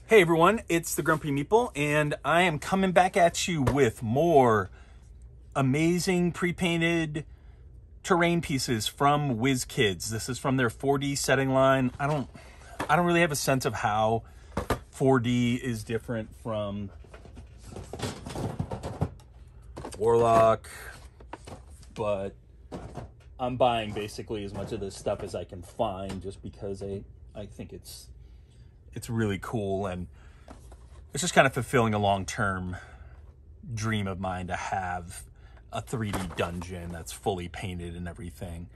Hey everyone, it's the Grumpy Meeple, and I am coming back at you with more amazing pre-painted terrain pieces from Wizkids. This is from their 4D setting line. I don't really have a sense of how 4D is different from Warlock, but I'm buying basically as much of this stuff as I can find just because I think it's really cool, and it's just kind of fulfilling a long-term dream of mine to have a 3D dungeon that's fully painted and everything.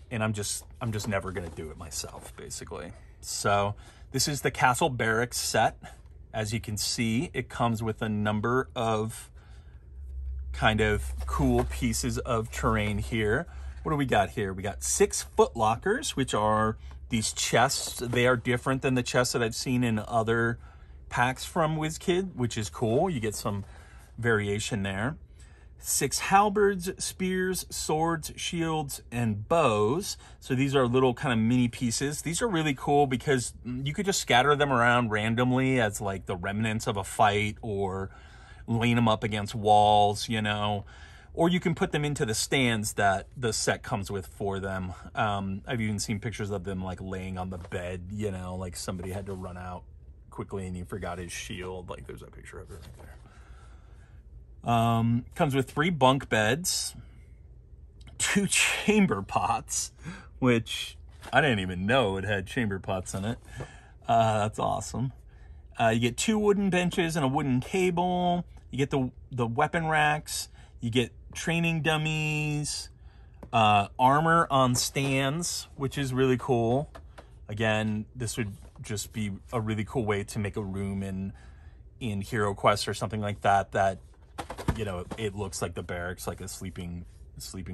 And I'm just never going to do it myself, basically. So this is the Castle Barracks Set. As you can see, it comes with a number of kind of cool pieces of terrain here. What do we got here? We got 6 foot lockers, which are these chests. They are different than the chests that I've seen in other packs from Wizkid, which is cool. You get some variation there. 6 halberds, spears, swords, shields, and bows. So these are little kind of mini pieces. These are really cool because you could just scatter them around randomly as like the remnants of a fight, or lean them up against walls, you know. Or you can put them into the stands that the set comes with for them. I've even seen pictures of them like laying on the bed, you know, like somebody had to run out quickly and he forgot his shield. Like there's a picture of it right there. Comes with 3 bunk beds, 2 chamber pots, which I didn't even know it had chamber pots in it. That's awesome. You get 2 wooden benches and a wooden table. You get the weapon racks. You get training dummies, armor on stands, which is really cool. Again, this would just be a really cool way to make a room in Hero Quest or something like that, that, you know, it looks like the barracks, like a sleeping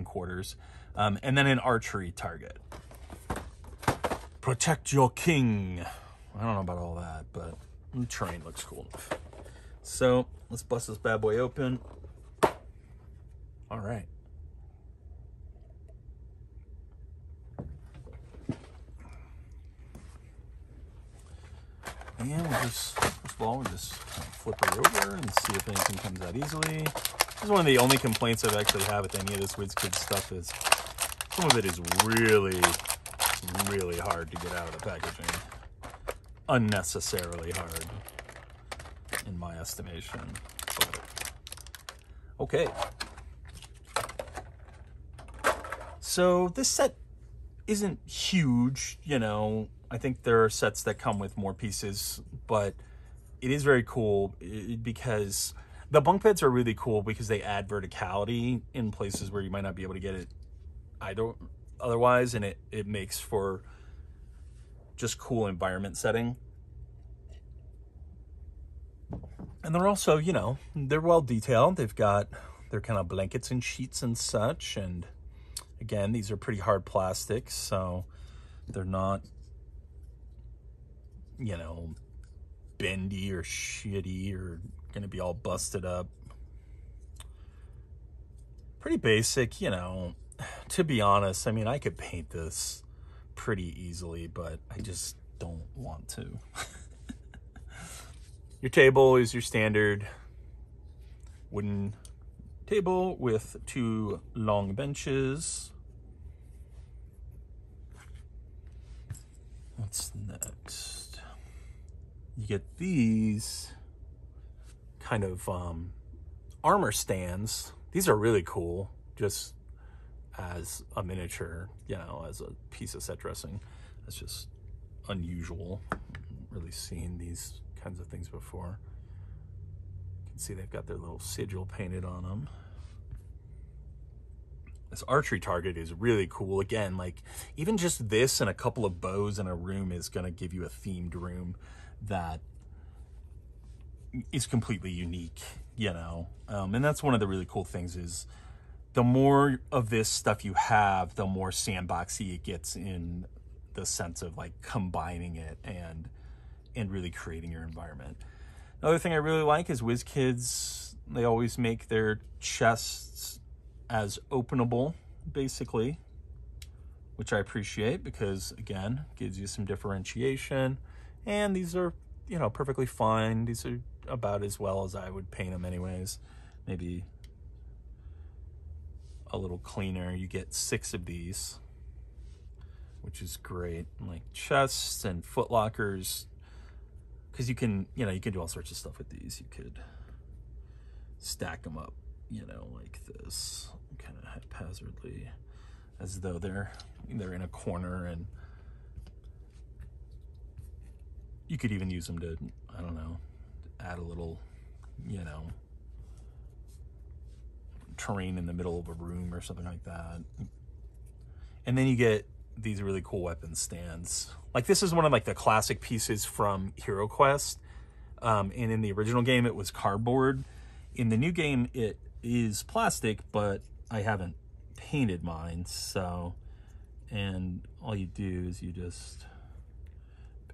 quarters. And then an archery target. Protect your king. I don't know about all that, but the terrain looks cool enough. So let's bust this bad boy open. All right. And we'll just, first of all, we'll just flip it over and see if anything comes out easily. This is one of the only complaints I actually have with any of this Wizkids stuff, is some of it is really, really hard to get out of the packaging. Unnecessarily hard, in my estimation. But, okay. So this set isn't huge, you know. I think there are sets that come with more pieces, but it is very cool because the bunk beds are really cool because they add verticality in places where you might not be able to get it otherwise, and it makes for just cool environment setting. And they're also, you know, they're well detailed. They've got their kind of blankets and sheets and such, and again, these are pretty hard plastics, so they're not, you know, bendy or shitty or going to be all busted up. Pretty basic, you know. To be honest, I mean, I could paint this pretty easily, but I just don't want to. Your table is your standard wooden table with 2 long benches. What's next? You get these kind of armor stands. These are really cool, just as a miniature, you know, as a piece of set dressing. That's just unusual. I haven't really seen these kinds of things before. See, they've got their little sigil painted on them. This archery target is really cool. Again, like even just this and a couple of bows in a room is going to give you a themed room that is completely unique, you know. And that's one of the really cool things, is the more of this stuff you have, the more sandboxy it gets in the sense of like combining it and really creating your environment. Another thing I really like is Wizkids, they always make their chests as openable, basically, which I appreciate because, again, gives you some differentiation. And these are you know, perfectly fine. These are about as well as I would paint them anyways. Maybe a little cleaner. You get 6 of these, which is great. Like chests and foot lockers, because you can, you know, you can do all sorts of stuff with these. You could stack them up, you know, like this, kind of haphazardly, as though they're in a corner, and you could even use them to, I don't know, add a little, you know, terrain in the middle of a room or something like that. And then you get these really cool weapon stands. Like this is one of like the classic pieces from Hero Quest. And in the original game, it was cardboard. In the new game, it is plastic, but I haven't painted mine. So, and all you do is you just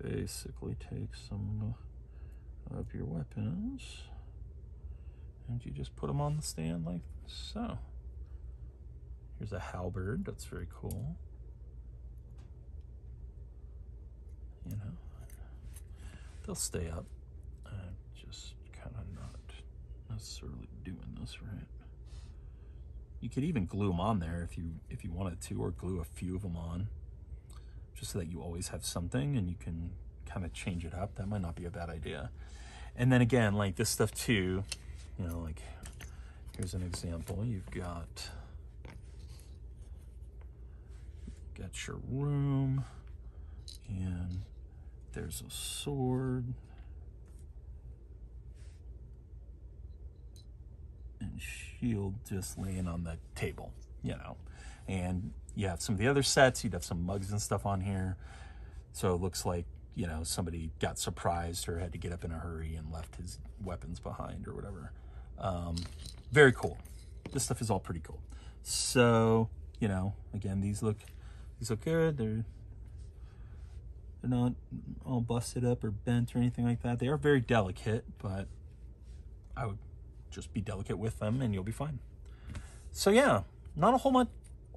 basically take some of your weapons and you just put them on the stand like so. Here's a halberd. That's very cool. You know, they'll stay up. I'm just kind of not necessarily doing this right. You could even glue them on there if you wanted to, or glue a few of them on, just so that you always have something and you can kind of change it up. That might not be a bad idea. And then again, like this stuff too, you know, like here's an example. You've got your room, and there's a sword and shield just laying on the table, you know. And you have some of the other sets, you'd have some mugs and stuff on here. So it looks like, you know, somebody got surprised or had to get up in a hurry and left his weapons behind or whatever. Very cool. This stuff is all pretty cool. So, you know, again, these look good. They're not all busted up or bent or anything like that. They are very delicate, but I would just be delicate with them and you'll be fine. So yeah, not a whole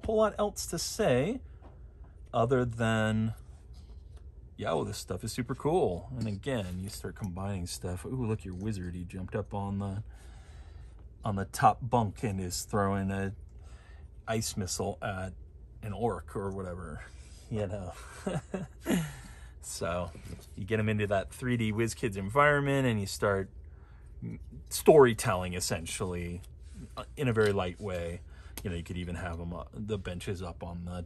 lot else to say other than, yo, this stuff is super cool. And again, you start combining stuff. Ooh, look, your wizard, he jumped up on the top bunk and is throwing a ice missile at an orc or whatever, you know. So you get them into that 3D Wizkids environment and you start storytelling essentially in a very light way. You know, you could even have them the benches up on the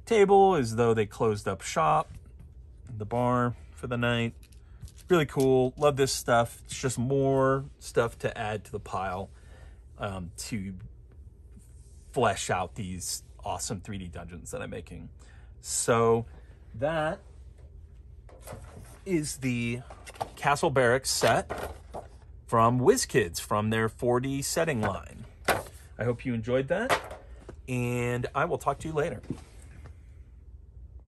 table as though they closed up shop, the bar for the night. Really cool. Love this stuff. It's just more stuff to add to the pile to flesh out these awesome 3D dungeons that I'm making. So that is the Castle Barracks set from Wizkids, from their 4D setting line. I hope you enjoyed that, and I will talk to you later.